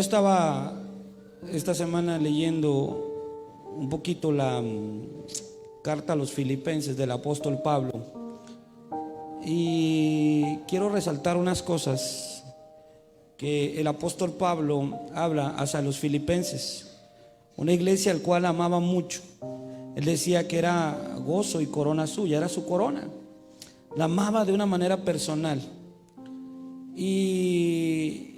Yo estaba esta semana leyendo un poquito la carta a los filipenses del apóstol Pablo y quiero resaltar unas cosas que el apóstol Pablo habla hacia los filipenses, una iglesia al cual amaba mucho. Él decía que era gozo y corona suya, era su corona, la amaba de una manera personal. Y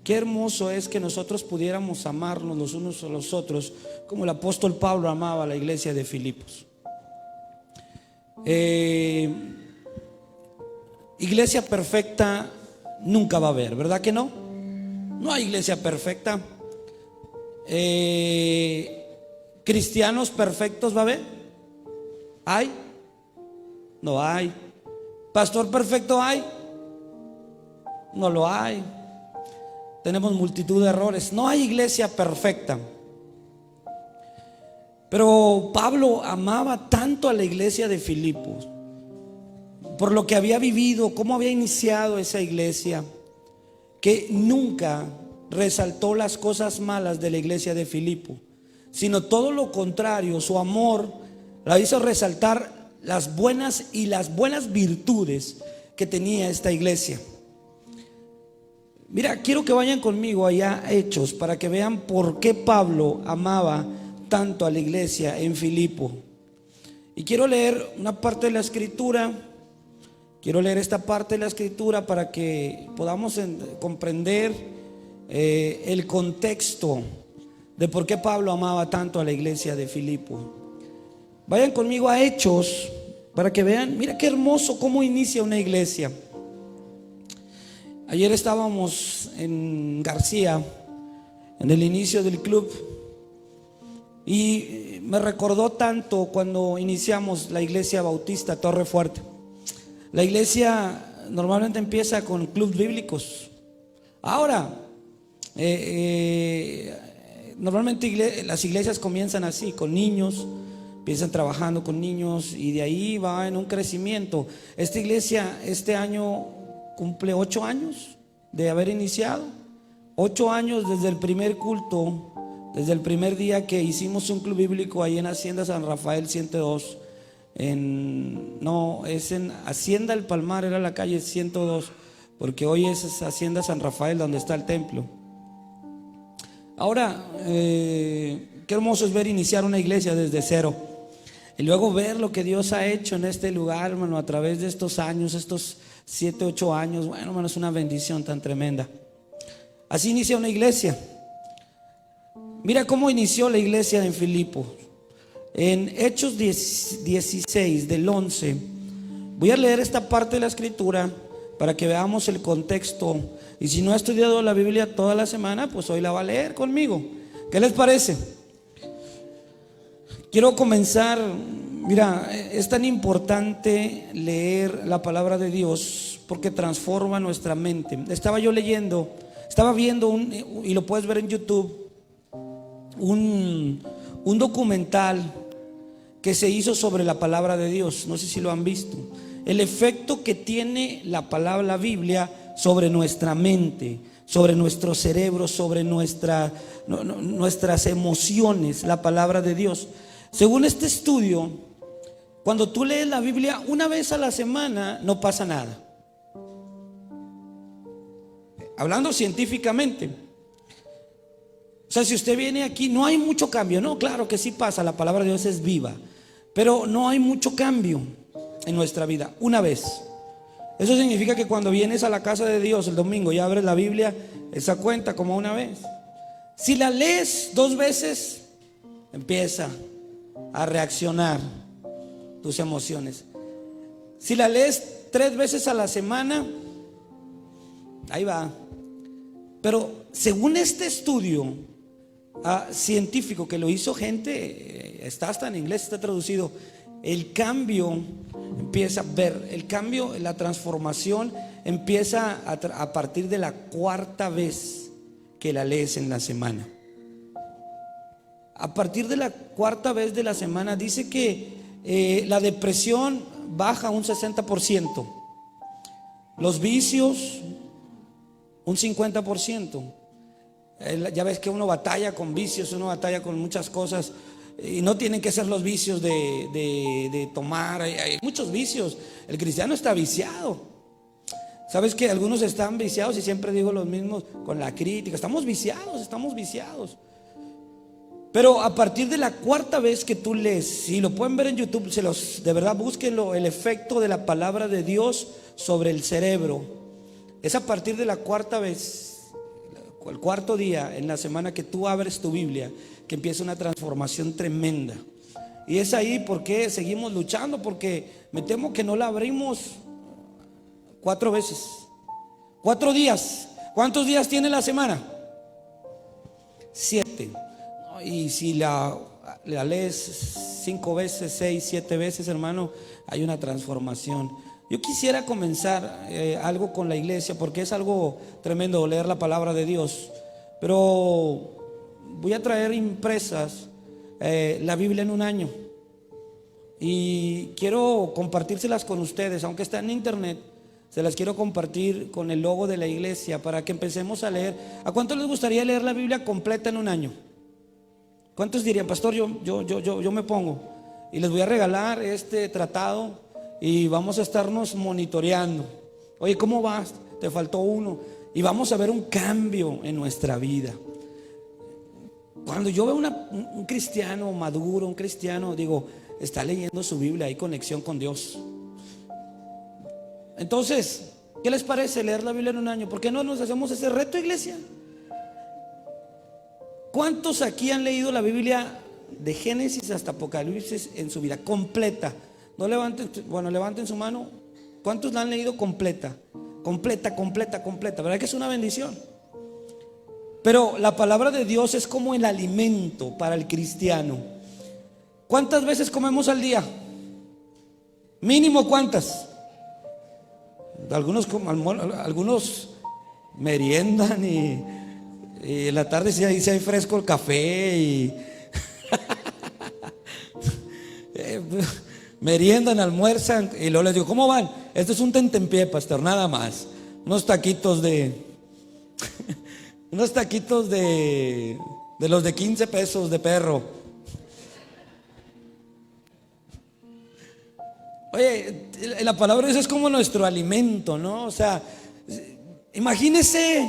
qué hermoso es que nosotros pudiéramos amarnos los unos a los otros como el apóstol Pablo amaba a la iglesia de Filipos. Iglesia perfecta nunca va a haber, ¿verdad que no? No hay iglesia perfecta. ¿Cristianos perfectos va a haber? ¿Hay? No hay. ¿Pastor perfecto hay? No lo hay. Tenemos multitud de errores. No hay iglesia perfecta. Pero Pablo amaba tanto a la iglesia de Filipos por lo que había vivido, cómo había iniciado esa iglesia, que nunca resaltó las cosas malas de la iglesia de Filipos, sino todo lo contrario. Su amor la hizo resaltar las buenas virtudes que tenía esta iglesia. Mira, quiero que vayan conmigo allá a Hechos para que vean por qué Pablo amaba tanto a la iglesia en Filipo. Y quiero leer una parte de la escritura. Quiero leer esta parte de la escritura para que podamos comprender el contexto de por qué Pablo amaba tanto a la iglesia de Filipo. Vayan conmigo a Hechos para que vean, mira qué hermoso cómo inicia una iglesia. Ayer estábamos en García, en el inicio del club, y me recordó tanto cuando iniciamos la iglesia bautista Torre Fuerte. La iglesia normalmente empieza con clubes bíblicos. Ahora, normalmente las iglesias comienzan así, con niños, empiezan trabajando con niños y de ahí va en un crecimiento. Esta iglesia este año cumple 8 años de haber iniciado. 8 años desde el primer culto, desde el primer día que hicimos un club bíblico ahí en Hacienda San Rafael 102. En Hacienda El Palmar, era la calle 102, porque hoy es Hacienda San Rafael donde está el templo. Ahora, qué hermoso es ver iniciar una iglesia desde cero y luego ver lo que Dios ha hecho en este lugar, hermano, a través de estos años, estos 7, 8 años. Bueno, hermano, es una bendición tan tremenda. Así inicia una iglesia. Mira cómo inició la iglesia en Filipo. En Hechos 16 del 11, voy a leer esta parte de la escritura para que veamos el contexto. Y si no ha estudiado la Biblia toda la semana, pues hoy la va a leer conmigo. ¿Qué les parece? Quiero comenzar. Mira, es tan importante leer la palabra de Dios porque transforma nuestra mente. Estaba viendo y lo puedes ver en YouTube, un documental que se hizo sobre la palabra de Dios. No sé si lo han visto. El efecto que tiene la palabra, la Biblia, sobre nuestra mente, sobre nuestro cerebro, sobre nuestras emociones, la palabra de Dios. Según este estudio, cuando tú lees la Biblia una vez a la semana, no pasa nada. Hablando científicamente. O sea, si usted viene aquí, no hay mucho cambio. No, claro que sí pasa, la palabra de Dios es viva, pero no hay mucho cambio en nuestra vida una vez. Eso significa que cuando vienes a la casa de Dios el domingo y abres la Biblia, esa cuenta como una vez. Si la lees 2 veces, empieza a reaccionar tus emociones. Si la lees 3 veces a la semana, ahí va. Pero según este estudio científico que lo hizo gente, está hasta en inglés, está traducido, el cambio empieza a ver, el cambio, la transformación empieza a partir de la 4ª vez que la lees en la semana. A partir de la 4ª vez de la semana dice que la depresión baja un 60%, los vicios un 50%, Ya ves que uno batalla con vicios, uno batalla con muchas cosas. Y no tienen que ser los vicios de tomar. Hay muchos vicios. El cristiano está viciado. Sabes que algunos están viciados, y siempre digo los mismos con la crítica. Estamos viciados, estamos viciados. Pero a partir de la cuarta vez que tú lees, si lo pueden ver en YouTube, de verdad búsquenlo, el efecto de la palabra de Dios sobre el cerebro. Es a partir de la cuarta vez, el cuarto día en la semana que tú abres tu Biblia, que empieza una transformación tremenda. Y es ahí porque seguimos luchando, porque me temo que no la abrimos 4 veces, 4 días. ¿Cuántos días tiene la semana? 7. Y si la lees 5 veces, 6, 7 veces, hermano, hay una transformación. Yo quisiera comenzar algo con la iglesia, porque es algo tremendo leer la palabra de Dios. Pero voy a traer impresas la Biblia en un año. Y quiero compartírselas con ustedes, aunque está en internet. Se las quiero compartir con el logo de la iglesia para que empecemos a leer. ¿A cuántos les gustaría leer la Biblia completa en un año? ¿Cuántos dirían, pastor, yo me pongo? Y les voy a regalar este tratado y vamos a estarnos monitoreando. Oye, ¿cómo vas? Te faltó uno. Y vamos a ver un cambio en nuestra vida. Cuando yo veo un cristiano maduro, un cristiano, digo, está leyendo su Biblia, hay conexión con Dios. Entonces, ¿qué les parece leer la Biblia en un año? ¿Por qué no nos hacemos ese reto, iglesia? ¿Cuántos aquí han leído la Biblia de Génesis hasta Apocalipsis en su vida completa? No levanten, bueno, levanten su mano. ¿Cuántos la han leído completa? Completa. ¿Verdad que es una bendición? Pero la palabra de Dios es como el alimento para el cristiano. ¿Cuántas veces comemos al día? Mínimo, ¿cuántas? Algunos meriendan y en la tarde si hay fresco el café y meriendan, almuerzan, y luego les digo, ¿cómo van? Esto es un tentempié, pastor, nada más. Unos taquitos de los de 15 pesos de perro. Oye, la palabra de Dios es como nuestro alimento, ¿no? O sea, imagínese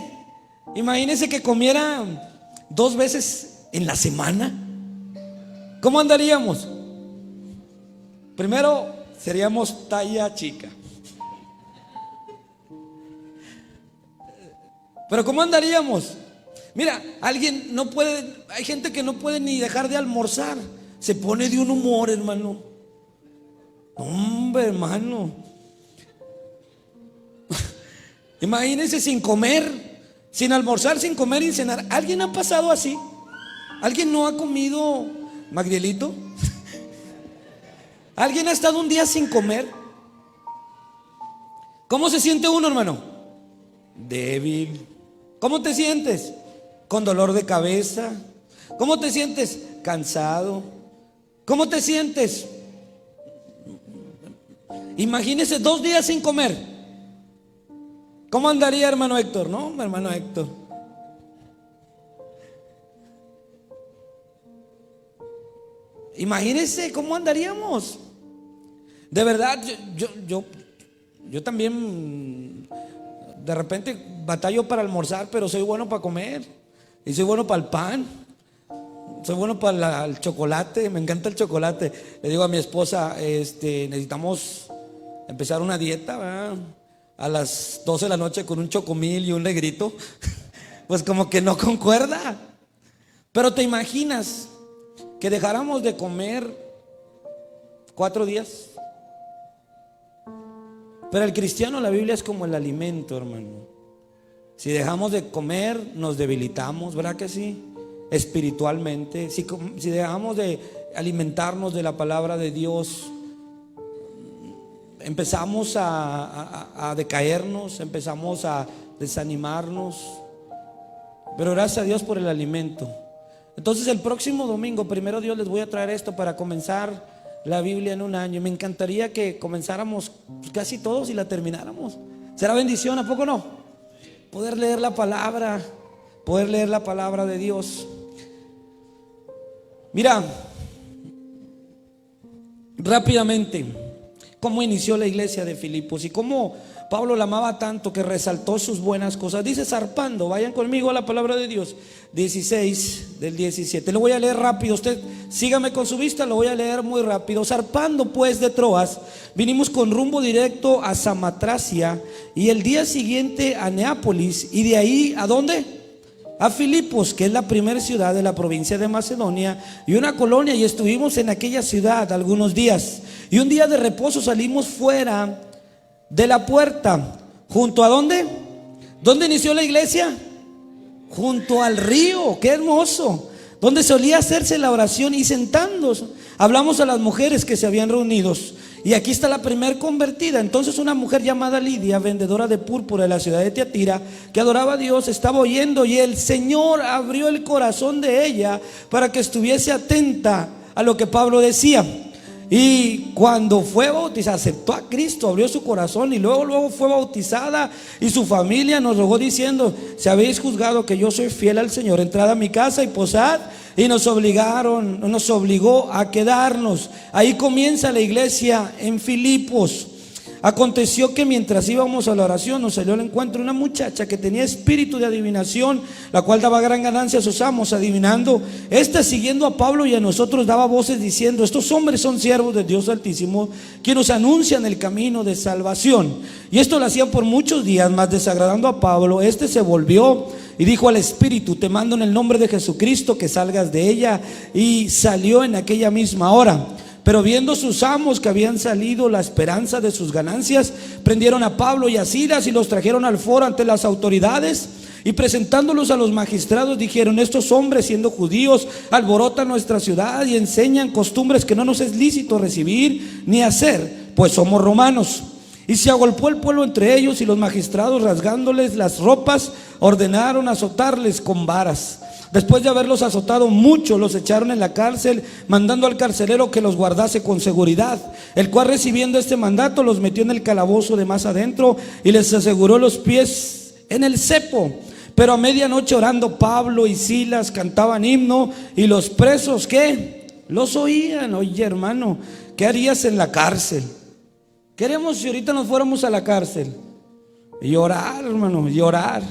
que comiera 2 veces en la semana. ¿Cómo andaríamos? Primero, seríamos talla chica. Pero ¿cómo andaríamos? Mira, hay gente que no puede ni dejar de almorzar. Se pone de un humor, hermano. Hombre, hermano. Imagínense sin comer, sin almorzar, sin comer y cenar. ¿Alguien ha pasado así? ¿Alguien no ha comido, Magdielito? ¿Alguien ha estado un día sin comer? ¿Cómo se siente uno, hermano? Débil. ¿Cómo te sientes? Con dolor de cabeza. ¿Cómo te sientes? Cansado. ¿Cómo te sientes? Imagínese 2 días sin comer. ¿Cómo andaría, hermano Héctor? No, hermano Héctor. Imagínese cómo andaríamos. De verdad, yo también de repente batallo para almorzar, pero soy bueno para comer. Y soy bueno para el pan. Soy bueno para el chocolate. Me encanta el chocolate. Le digo a mi esposa, necesitamos empezar una dieta, ¿verdad? A las 12 de la noche con un chocomil y un negrito. Pues como que no concuerda. Pero te imaginas que dejáramos de comer 4 días. Pero el cristiano, la Biblia es como el alimento, hermano. Si dejamos de comer, nos debilitamos, ¿verdad que sí? Espiritualmente. Si dejamos de alimentarnos de la palabra de Dios, empezamos a decaernos, empezamos a desanimarnos. Pero gracias a Dios por el alimento. Entonces el próximo domingo, primero Dios, les voy a traer esto para comenzar la Biblia en un año. Me encantaría que comenzáramos casi todos y la termináramos. ¿Será bendición? ¿A poco no? Poder leer la palabra poder leer la palabra de Dios. Mira, rápidamente, cómo inició la iglesia de Filipos y cómo Pablo la amaba tanto que resaltó sus buenas cosas. Dice zarpando, vayan conmigo a la palabra de Dios, 16 del 17. Lo voy a leer rápido, usted sígame con su vista, lo voy a leer muy rápido. Zarpando pues de Troas, vinimos con rumbo directo a Samotracia y el día siguiente a Neápolis, y de ahí ¿a dónde? A Filipos, que es la primera ciudad de la provincia de Macedonia y una colonia, y estuvimos en aquella ciudad algunos días. Y un día de reposo salimos fuera de la puerta, ¿junto a dónde? ¿Dónde inició la iglesia? Junto al río, qué hermoso, donde solía hacerse la oración, y sentándonos hablamos a las mujeres que se habían reunido. Y aquí está la primer convertida. Entonces una mujer llamada Lidia, vendedora de púrpura de la ciudad de Tiatira, que adoraba a Dios, estaba oyendo, y el Señor abrió el corazón de ella para que estuviese atenta a lo que Pablo decía. Y cuando fue bautizada, aceptó a Cristo, abrió su corazón, y luego fue bautizada, y su familia nos rogó diciendo: si habéis juzgado que yo soy fiel al Señor, entrad a mi casa y posad. Y nos obligó a quedarnos. Ahí comienza la iglesia en Filipos. Aconteció que mientras íbamos a la oración, nos salió al encuentro una muchacha que tenía espíritu de adivinación, la cual daba gran ganancia a sus amos adivinando. Esta, siguiendo a Pablo y a nosotros, daba voces diciendo: estos hombres son siervos de Dios Altísimo, que nos anuncian el camino de salvación. Y esto lo hacían por muchos días, mas desagradando a Pablo, este se volvió y dijo al espíritu: te mando en el nombre de Jesucristo que salgas de ella. Y salió en aquella misma hora. Pero viendo sus amos que habían salido la esperanza de sus ganancias, prendieron a Pablo y a Silas y los trajeron al foro ante las autoridades. Y presentándolos a los magistrados, dijeron: estos hombres, siendo judíos, alborotan nuestra ciudad y enseñan costumbres que no nos es lícito recibir ni hacer, pues somos romanos. Y se agolpó el pueblo entre ellos, y los magistrados, rasgándoles las ropas, ordenaron azotarles con varas. Después de haberlos azotado mucho, los echaron en la cárcel, mandando al carcelero que los guardase con seguridad, el cual, recibiendo este mandato, los metió en el calabozo de más adentro y les aseguró los pies en el cepo. Pero a medianoche, orando, Pablo y Silas cantaban himno, y los presos, ¿qué? Los oían. Oye, hermano, ¿qué harías en la cárcel? ¿Qué haríamos si ahorita nos fuéramos a la cárcel? Llorar, hermano, llorar.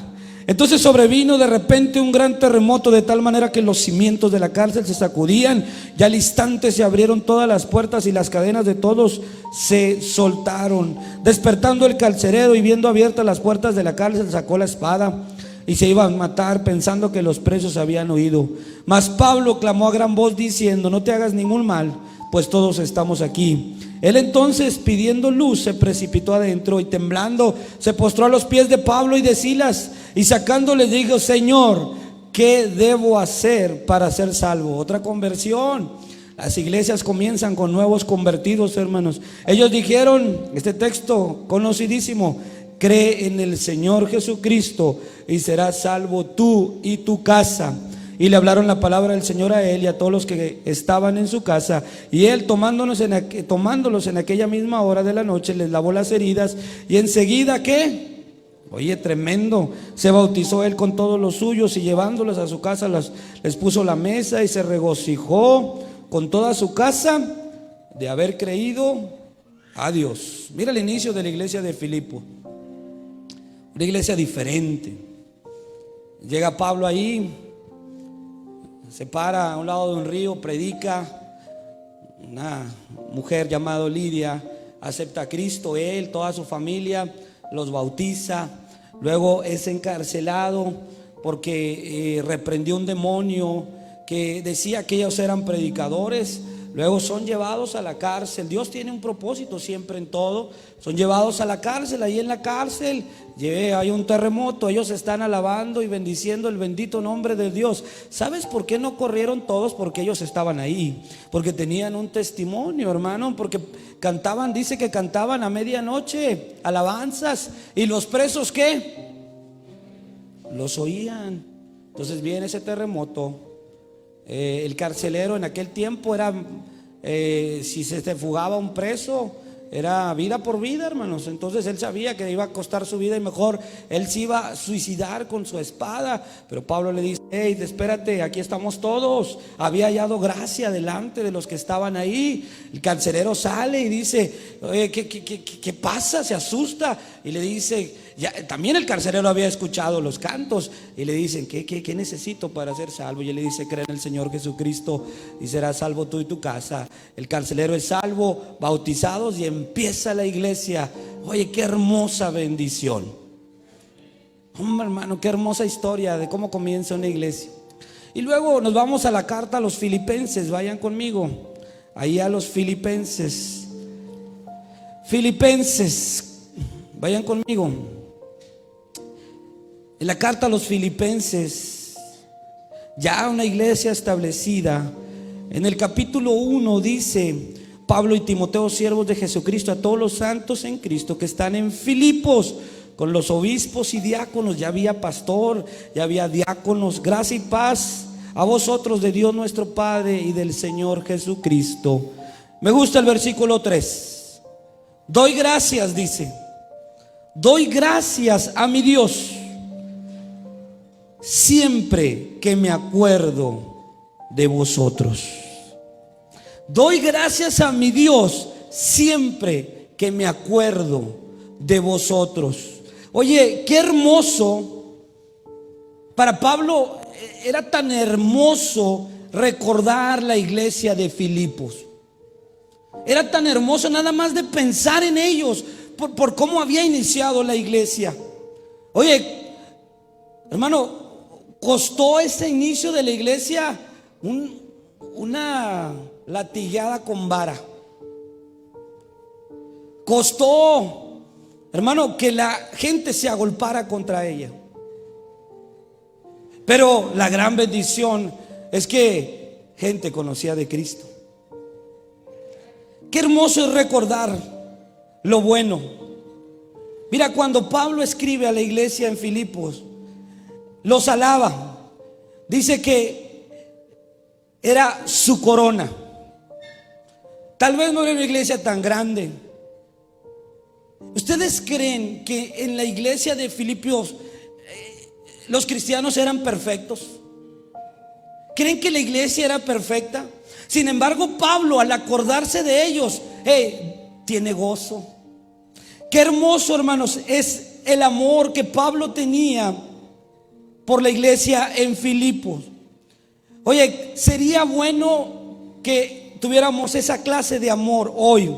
Entonces sobrevino de repente un gran terremoto, de tal manera que los cimientos de la cárcel se sacudían, y al instante se abrieron todas las puertas y las cadenas de todos se soltaron. Despertando el carcelero y viendo abiertas las puertas de la cárcel, sacó la espada y se iba a matar, pensando que los presos habían oído. Mas Pablo clamó a gran voz diciendo: no te hagas ningún mal, pues todos estamos aquí. Él entonces, pidiendo luz, se precipitó adentro y temblando se postró a los pies de Pablo y de Silas, y sacándoles dijo: Señor, ¿qué debo hacer para ser salvo? Otra conversión. Las iglesias comienzan con nuevos convertidos, hermanos. Ellos dijeron, este texto conocidísimo: cree en el Señor Jesucristo y serás salvo tú y tu casa. Y le hablaron la palabra del Señor a él y a todos los que estaban en su casa. Y él, tomándolos en aquella misma hora de la noche, les lavó las heridas. Y enseguida, ¿qué? Oye, tremendo. Se bautizó él con todos los suyos, y llevándolos a su casa les puso la mesa, y se regocijó con toda su casa de haber creído a Dios. Mira el inicio de la iglesia de Filipo. Una iglesia diferente. Llega Pablo ahí, se para a un lado de un río, predica. Una mujer llamada Lidia acepta a Cristo, él, toda su familia, los bautiza. Luego es encarcelado porque reprendió un demonio que decía que ellos eran predicadores. Luego son llevados a la cárcel. Dios tiene un propósito siempre en todo. Son llevados a la cárcel. Ahí en la cárcel hay un terremoto. Ellos están alabando y bendiciendo el bendito nombre de Dios. ¿Sabes por qué no corrieron todos? Porque ellos estaban ahí. Porque tenían un testimonio, hermano. Porque cantaban, dice que cantaban a medianoche alabanzas. ¿Y los presos qué? Los oían. Entonces viene ese terremoto. El carcelero en aquel tiempo era, si se te fugaba un preso, era vida por vida, hermanos. Entonces él sabía que iba a costar su vida y mejor él se iba a suicidar con su espada. Pero Pablo le dice: hey, espérate, aquí estamos todos. Había hallado gracia delante de los que estaban ahí. El carcelero sale y dice: oye, ¿qué pasa? Se asusta y le dice, también el carcelero había escuchado los cantos y le dicen: ¿qué necesito para ser salvo? Y él le dice: cree en el Señor Jesucristo y serás salvo tú y tu casa. El carcelero es salvo, bautizados, y empieza la iglesia. Oye, qué hermosa bendición. Hombre, hermano, qué hermosa historia de cómo comienza una iglesia. Y luego nos vamos a la carta a los Filipenses. Vayan conmigo ahí a los Filipenses. Vayan conmigo. En la carta a los Filipenses, ya una iglesia establecida, en el capítulo 1 dice Pablo y Timoteo, siervos de Jesucristo, a todos los santos en Cristo que están en Filipos, con los obispos y diáconos. Ya había pastor, ya había diáconos. Gracia y paz a vosotros de Dios nuestro Padre y del Señor Jesucristo. Me gusta el versículo 3. Doy gracias, dice, doy gracias a mi Dios siempre que me acuerdo de vosotros. Doy gracias a mi Dios siempre que me acuerdo de vosotros. Oye, qué hermoso. Para Pablo era tan hermoso recordar la iglesia de Filipos. Era tan hermoso nada más de pensar en ellos, por cómo había iniciado la iglesia. Oye, hermano, costó ese inicio de la iglesia una latigada con vara. Costó, hermano, que la gente se agolpara contra ella. Pero la gran bendición es que gente conocía de Cristo. Qué hermoso es recordar lo bueno. Mira, cuando Pablo escribe a la iglesia en Filipos, los alaba. Dice que era su corona. Tal vez no era una iglesia tan grande. ¿Ustedes creen que en la iglesia de Filipos los cristianos eran perfectos? ¿Creen que la iglesia era perfecta? Sin embargo, Pablo, al acordarse de ellos, tiene gozo. Qué hermoso, hermanos, es el amor que Pablo tenía por la iglesia en Filipos. Oye, sería bueno que tuviéramos esa clase de amor hoy.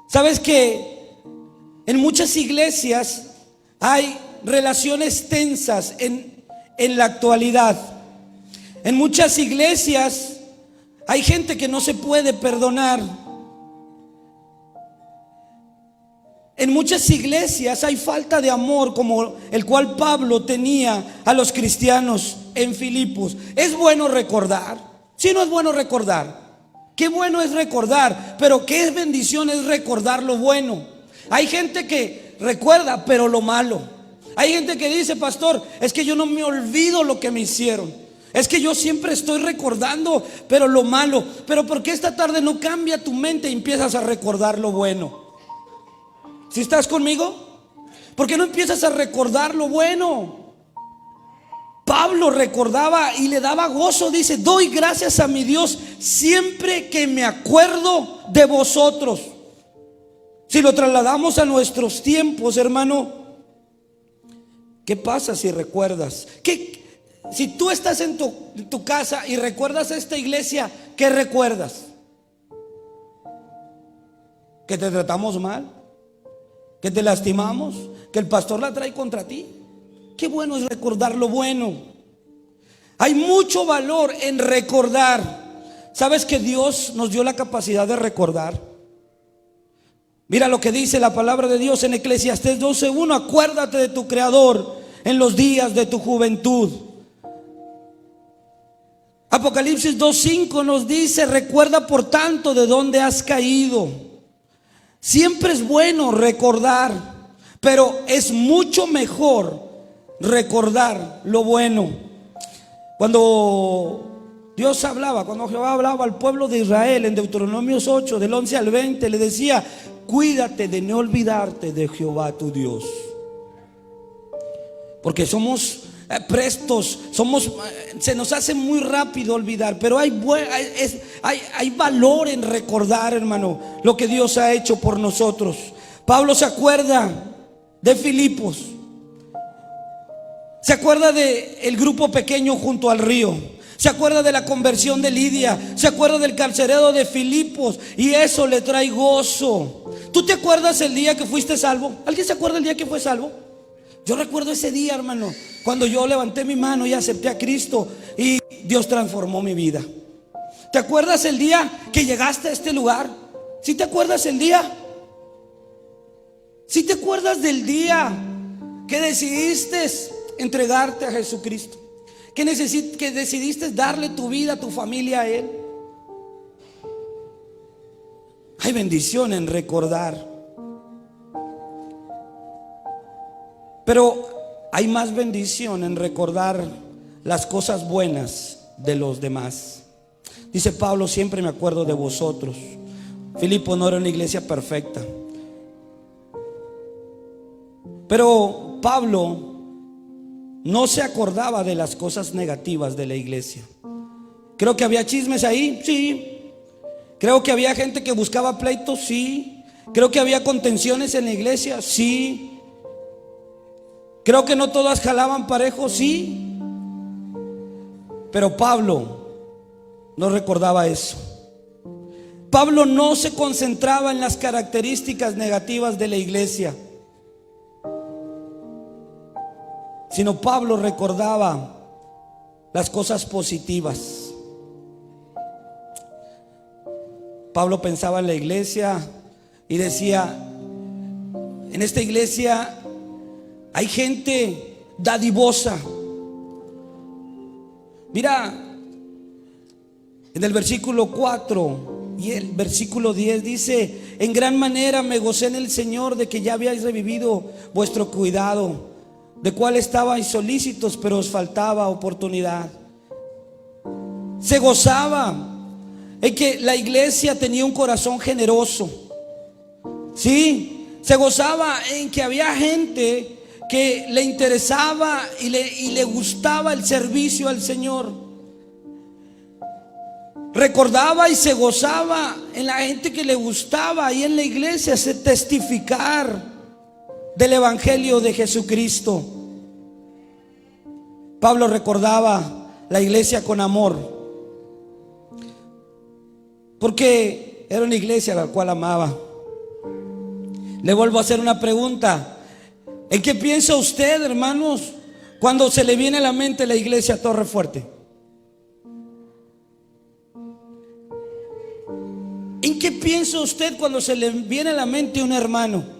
Sabes que en muchas iglesias hay relaciones tensas en la actualidad. En muchas iglesias hay gente que no se puede perdonar. En muchas iglesias hay falta de amor como el cual Pablo tenía a los cristianos en Filipos. Es bueno recordar. Si no es bueno recordar, qué bueno es recordar, pero qué bendición es recordar lo bueno. Hay gente que recuerda pero lo malo. Hay gente que dice: pastor, es que yo no me olvido lo que me hicieron. Es que yo siempre estoy recordando pero lo malo. Pero ¿por qué esta tarde no cambia tu mente y empiezas a recordar lo bueno? ¿Si estás conmigo? ¿Por qué no empiezas a recordar lo bueno? Pablo recordaba y le daba gozo. Dice: doy gracias a mi Dios siempre que me acuerdo de vosotros. Si lo trasladamos a nuestros tiempos, hermano, ¿qué pasa si recuerdas? Si tú estás en tu casa y recuerdas a esta iglesia, ¿qué recuerdas? ¿Que te tratamos mal? ¿Que te lastimamos? ¿Que el pastor la trae contra ti? Qué bueno es recordar lo bueno. Hay mucho valor en recordar. ¿Sabes que Dios nos dio la capacidad de recordar? Mira lo que dice la palabra de Dios en Eclesiastés 12:1. Acuérdate de tu Creador en los días de tu juventud. Apocalipsis 2:5 nos dice: recuerda por tanto de dónde has caído. Siempre es bueno recordar, pero es mucho mejor recordar lo bueno. Cuando Dios hablaba, cuando Jehová hablaba al pueblo de Israel en Deuteronomios 8, del 11 al 20, le decía: cuídate de no olvidarte de Jehová tu Dios. Porque somos prestos, se nos hace muy rápido olvidar, pero hay valor en recordar, hermano, lo que Dios ha hecho por nosotros. Pablo se acuerda de Filipos, se acuerda del grupo pequeño junto al río, se acuerda de la conversión de Lidia, se acuerda del carcelero de Filipos, y eso le trae gozo. ¿Tú te acuerdas el día que fuiste salvo? ¿Alguien se acuerda el día que fue salvo? Yo recuerdo ese día, hermano, cuando yo levanté mi mano y acepté a Cristo y Dios transformó mi vida. ¿Te acuerdas el día que llegaste a este lugar? ¿Sí te acuerdas el día? ¿Sí te acuerdas del día que decidiste entregarte a Jesucristo? Que decidiste darle tu vida, tu familia a Él. Hay bendición en recordar, pero hay más bendición en recordar las cosas buenas de los demás. Dice Pablo: siempre me acuerdo de vosotros. Filipo no era una iglesia perfecta, pero Pablo no se acordaba de las cosas negativas de la iglesia. Creo que había chismes ahí, sí. Creo que había gente que buscaba pleitos, sí. Creo que había contenciones en la iglesia, sí. Creo que no todas jalaban parejo, sí. Pero Pablo no recordaba eso. Pablo no se concentraba en las características negativas de la iglesia, sino Pablo recordaba las cosas positivas. Pablo pensaba en la iglesia y decía: en esta iglesia hay gente dadivosa. Mira, en el versículo 4 y el versículo 10 dice: en gran manera me gocé en el Señor de que ya habíais revivido vuestro cuidado, de cual estabais solícitos, pero os faltaba oportunidad. Se gozaba en que la iglesia tenía un corazón generoso. Sí, se gozaba en que había gente que le interesaba y le gustaba el servicio al Señor. Recordaba y se gozaba en la gente que le gustaba ahí en la iglesia testificar del evangelio de Jesucristo. Pablo recordaba la iglesia con amor, porque era una iglesia a la cual amaba. Le vuelvo a hacer una pregunta: ¿en qué piensa usted, hermanos, cuando se le viene a la mente la iglesia Torre Fuerte? ¿En qué piensa usted cuando se le viene a la mente un hermano?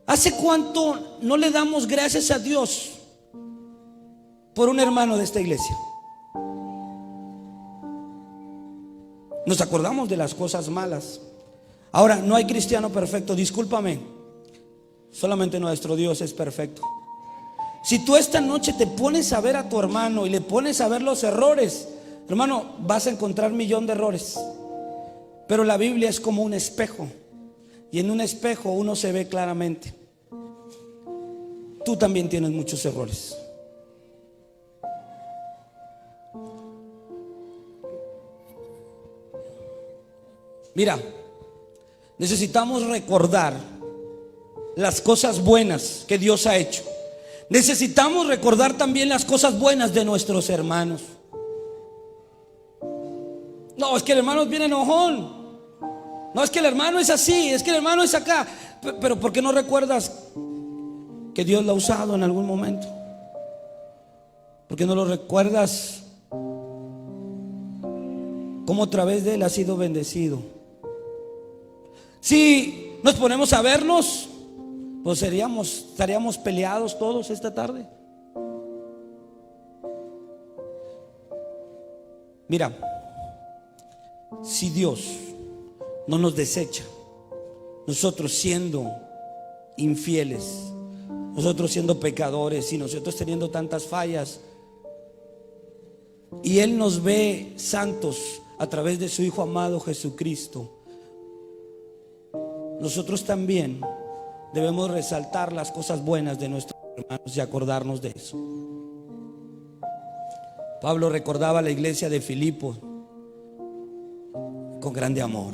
¿Hace cuánto no le damos gracias a Dios por un hermano de esta iglesia? Nos acordamos de las cosas malas. Ahora, no hay cristiano perfecto, discúlpame. Solamente nuestro Dios es perfecto. Si tú esta noche te pones a ver a tu hermano y le pones a ver los errores, hermano, vas a encontrar 1,000,000 de errores. Pero la Biblia es como un espejo, y en un espejo uno se ve claramente. Tú también tienes muchos errores. Mira, necesitamos recordar las cosas buenas que Dios ha hecho. Necesitamos recordar también las cosas buenas de nuestros hermanos. No, es que el hermano es bien enojón. No, es que el hermano es así, es que el hermano es acá. Pero ¿por qué no recuerdas que Dios lo ha usado en algún momento? ¿Por qué no lo recuerdas cómo a través de él ha sido bendecido? Si nos ponemos a vernos, pues estaríamos peleados todos esta tarde. Mira, si Dios no nos desecha, nosotros siendo infieles, nosotros siendo pecadores y nosotros teniendo tantas fallas, Y Él nos ve santos a través de su Hijo amado Jesucristo. Nosotros también debemos resaltar las cosas buenas de nuestros hermanos y acordarnos de eso. Pablo recordaba a la iglesia de Filipos con grande amor.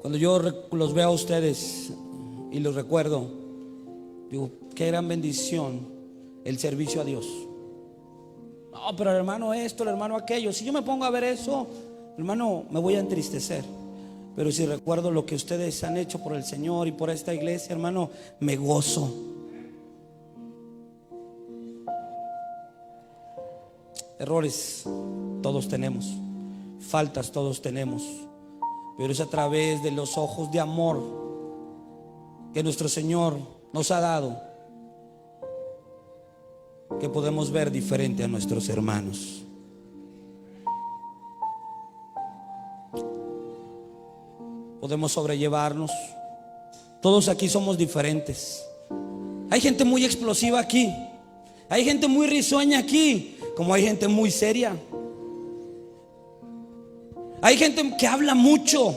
Cuando yo los veo a ustedes y los recuerdo, digo, qué gran bendición el servicio a Dios. No, pero el hermano esto, el hermano aquello. Si yo me pongo a ver eso, hermano, me voy a entristecer. Pero si recuerdo lo que ustedes han hecho por el Señor y por esta iglesia, hermano, me gozo. Errores todos tenemos, faltas todos tenemos, pero es a través de los ojos de amor que nuestro Señor nos ha dado que podemos ver diferente a nuestros hermanos. Podemos sobrellevarnos. Todos aquí somos diferentes. Hay gente muy explosiva aquí, hay gente muy risueña aquí, como hay gente muy seria. Hay gente que habla mucho.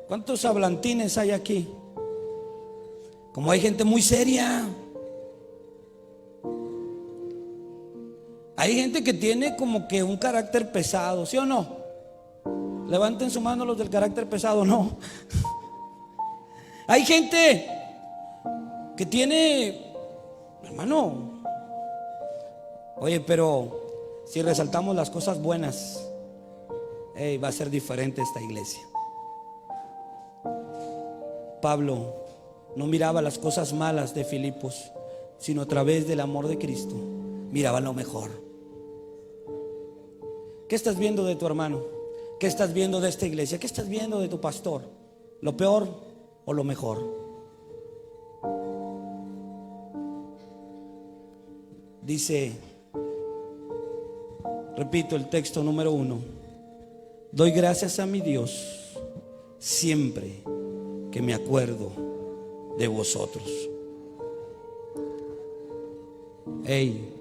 ¿Cuántos hablantines hay aquí? Como hay gente muy seria. Hay gente que tiene como que un carácter pesado, ¿sí o no? Levanten su mano los del carácter pesado, no. Hay gente que tiene, hermano, oye, pero si resaltamos las cosas buenas, va a ser diferente esta iglesia. Pablo no miraba las cosas malas de Filipos, sino a través del amor de Cristo miraba lo mejor. ¿Qué estás viendo de tu hermano? ¿Qué estás viendo de esta iglesia? ¿Qué estás viendo de tu pastor? ¿Lo peor o lo mejor? Dice, repito el texto número 1: doy gracias a mi Dios siempre que me acuerdo de vosotros. Hey,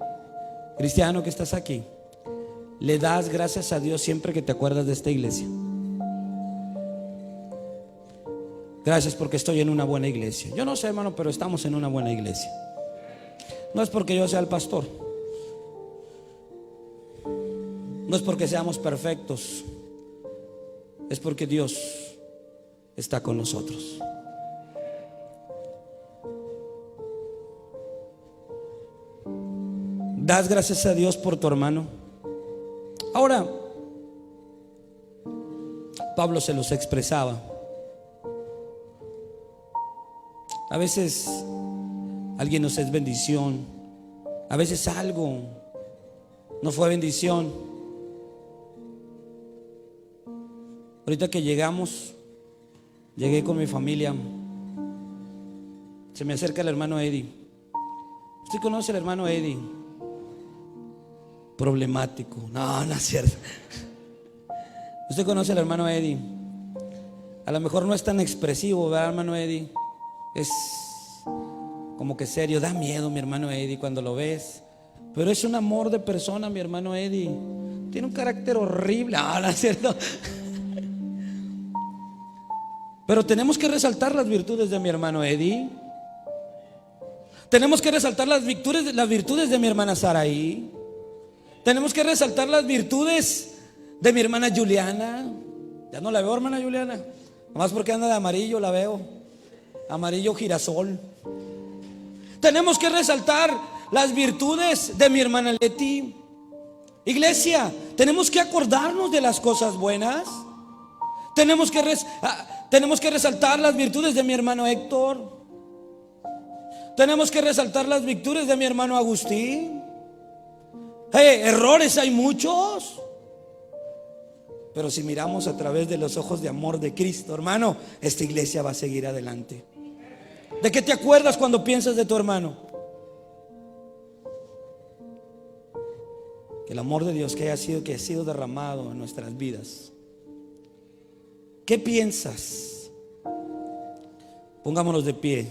cristiano que estás aquí, ¿le das gracias a Dios siempre que te acuerdas de esta iglesia? Gracias porque estoy en una buena iglesia. Yo no sé, hermano, pero estamos en una buena iglesia. No es porque yo sea el pastor, no es porque seamos perfectos, es porque Dios está con nosotros. ¿Das gracias a Dios por tu hermano? Ahora, Pablo se los expresaba. A veces alguien nos es bendición, a veces algo no fue bendición. Ahorita que llegué con mi familia, se me acerca el hermano Eddie. ¿Usted conoce al hermano Eddie? Problemático. No, no es cierto. ¿Usted conoce al hermano Eddie? A lo mejor no es tan expresivo, ¿verdad, hermano Eddie? Es como que serio, da miedo mi hermano Eddie cuando lo ves, pero es un amor de persona mi hermano Eddie. Tiene un carácter horrible. No, no es cierto. Pero tenemos que resaltar las virtudes de mi hermano Eddie. Tenemos que resaltar las virtudes de mi hermana Saraí. Tenemos que resaltar las virtudes de mi hermana Juliana. Ya no la veo, hermana Juliana, nomás porque anda de amarillo la veo, amarillo girasol. Tenemos que resaltar las virtudes de mi hermana Leti. Iglesia, tenemos que acordarnos de las cosas buenas. Tenemos que resaltar las virtudes de mi hermano Héctor. Tenemos que resaltar las virtudes de mi hermano Agustín. Errores hay muchos, pero si miramos a través de los ojos de amor de Cristo, hermano, esta iglesia va a seguir adelante. ¿De qué te acuerdas cuando piensas de tu hermano? Que el amor de Dios que ha sido derramado en nuestras vidas. ¿Qué piensas? Pongámonos de pie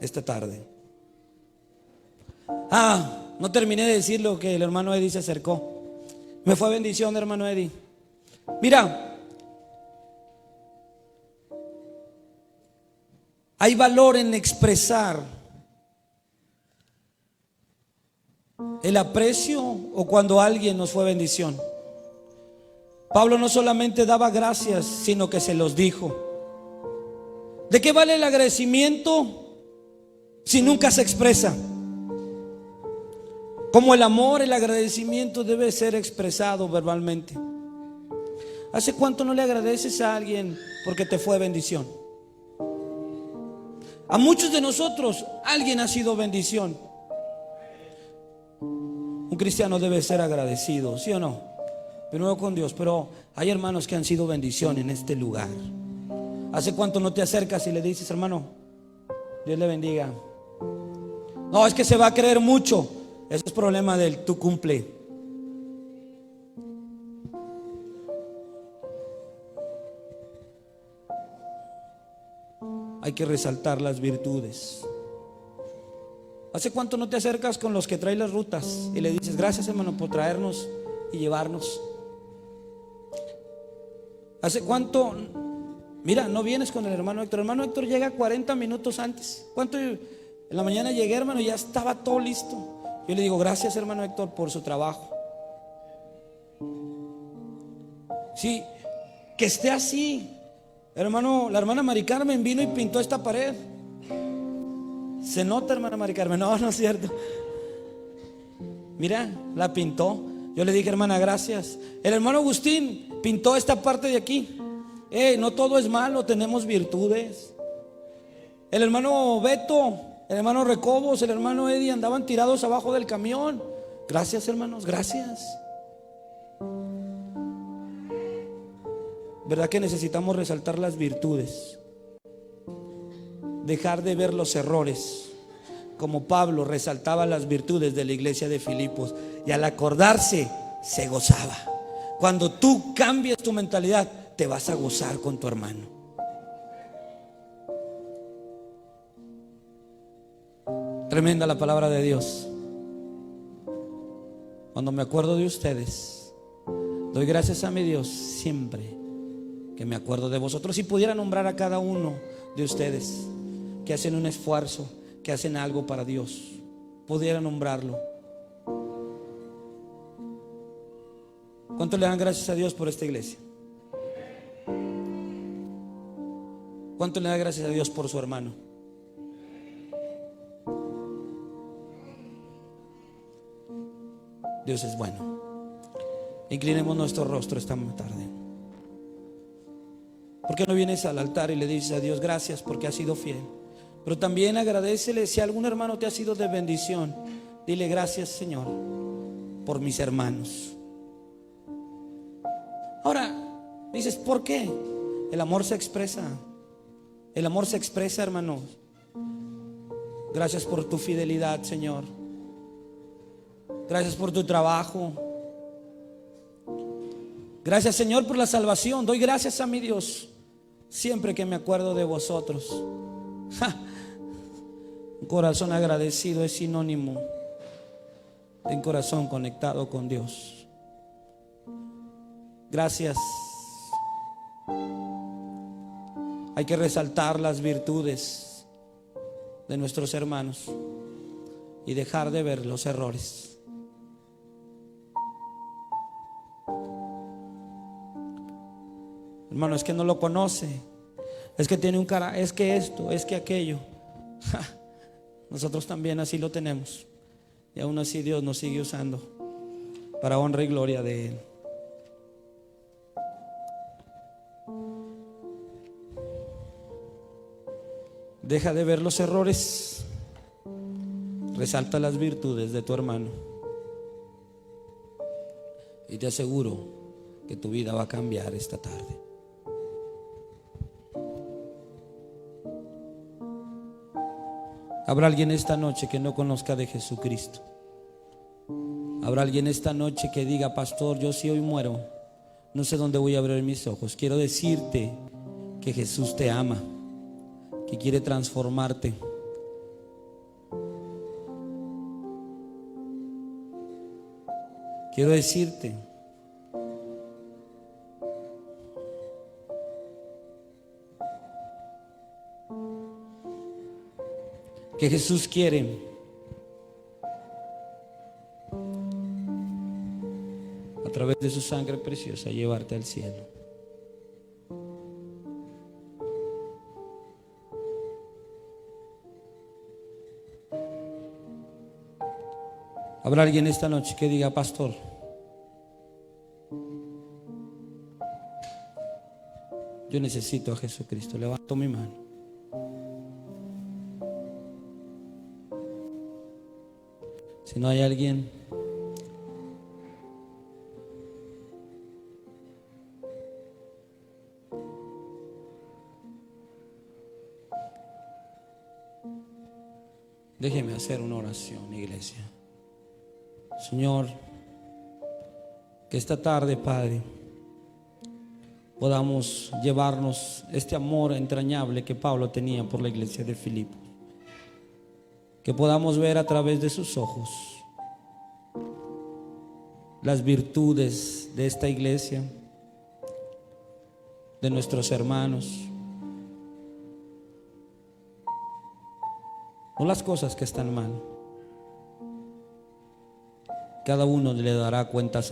esta tarde. No terminé de decir lo que el hermano Eddie se acercó. Me fue bendición, hermano Eddie. Mira, hay valor en expresar el aprecio o cuando alguien nos fue bendición. Pablo no solamente daba gracias, sino que se los dijo. ¿De qué vale el agradecimiento si nunca se expresa? Como el amor, el agradecimiento debe ser expresado verbalmente. ¿Hace cuánto no le agradeces a alguien porque te fue bendición? A muchos de nosotros alguien ha sido bendición. Un cristiano debe ser agradecido, ¿sí o no? Primero con Dios, pero hay hermanos que han sido bendición en este lugar. ¿Hace cuánto no te acercas y le dices, hermano, Dios le bendiga? No, es que se va a creer mucho. Ese es problema del tu cumple. Hay que resaltar las virtudes. ¿Hace cuánto no te acercas con los que traen las rutas y le dices, gracias hermano por traernos y llevarnos? ¿Hace cuánto? Mira, no vienes con el hermano Héctor. El hermano Héctor llega 40 minutos antes. ¿Cuánto? En la mañana llegué, hermano, y ya estaba todo listo. Yo le digo, gracias hermano Héctor por su trabajo. Sí, que esté así. Hermano, la hermana Mari Carmen vino y pintó esta pared. Se nota, hermana Mari Carmen. No, no es cierto. Mira, la pintó. Yo le dije, hermana, gracias. El hermano Agustín pintó esta parte de aquí. No todo es malo, tenemos virtudes. El hermano Beto, el hermano Recobos, el hermano Eddie andaban tirados abajo del camión. Gracias, hermanos, gracias. ¿Verdad que necesitamos resaltar las virtudes? Dejar de ver los errores, como Pablo resaltaba las virtudes de la iglesia de Filipos, y al acordarse se gozaba. Cuando tú cambias tu mentalidad, te vas a gozar con tu hermano. Tremenda la palabra de Dios. Cuando me acuerdo de ustedes, doy gracias a mi Dios siempre que me acuerdo de vosotros. Si pudiera nombrar a cada uno de ustedes que hacen un esfuerzo, que hacen algo para Dios, pudiera nombrarlo. ¿Cuánto le dan gracias a Dios por esta iglesia? ¿Cuánto le da gracias a Dios por su hermano? Dios es bueno. Inclinemos nuestro rostro esta tarde. ¿Por qué no vienes al altar y le dices a Dios gracias porque has sido fiel? Pero también agradécele si algún hermano te ha sido de bendición. Dile gracias, Señor, por mis hermanos. Ahora dices, ¿por qué? El amor se expresa. El amor se expresa, hermanos. Gracias por tu fidelidad, Señor. Gracias por tu trabajo. Gracias, Señor, por la salvación. Doy gracias a mi Dios siempre que me acuerdo de vosotros. Un corazón agradecido es sinónimo de un corazón conectado con Dios. Gracias. Hay que resaltar las virtudes de nuestros hermanos y dejar de ver los errores. Hermano, es que no lo conoce, es que tiene un cara, es que esto, es que aquello. Nosotros también así lo tenemos, y aún así Dios nos sigue usando para honra y gloria de Él. Deja de ver los errores, resalta las virtudes de tu hermano, y te aseguro que tu vida va a cambiar esta tarde. Habrá alguien esta noche que no conozca de Jesucristo. Habrá alguien esta noche que diga, pastor, yo si hoy muero, no sé dónde voy a abrir mis ojos. Quiero decirte que Jesús te ama, que quiere transformarte. quiero decirte que Jesús quiere a través de su sangre preciosa llevarte al cielo. Habrá alguien esta noche que diga: pastor, yo necesito a Jesucristo. Levanto mi mano. Si no hay alguien, déjeme hacer una oración, iglesia. Señor, que esta tarde, Padre, podamos llevarnos este amor entrañable que Pablo tenía por la iglesia de Filipos. Que podamos ver a través de sus ojos las virtudes de esta iglesia, de nuestros hermanos, no las cosas que están mal. Cada uno le dará cuentas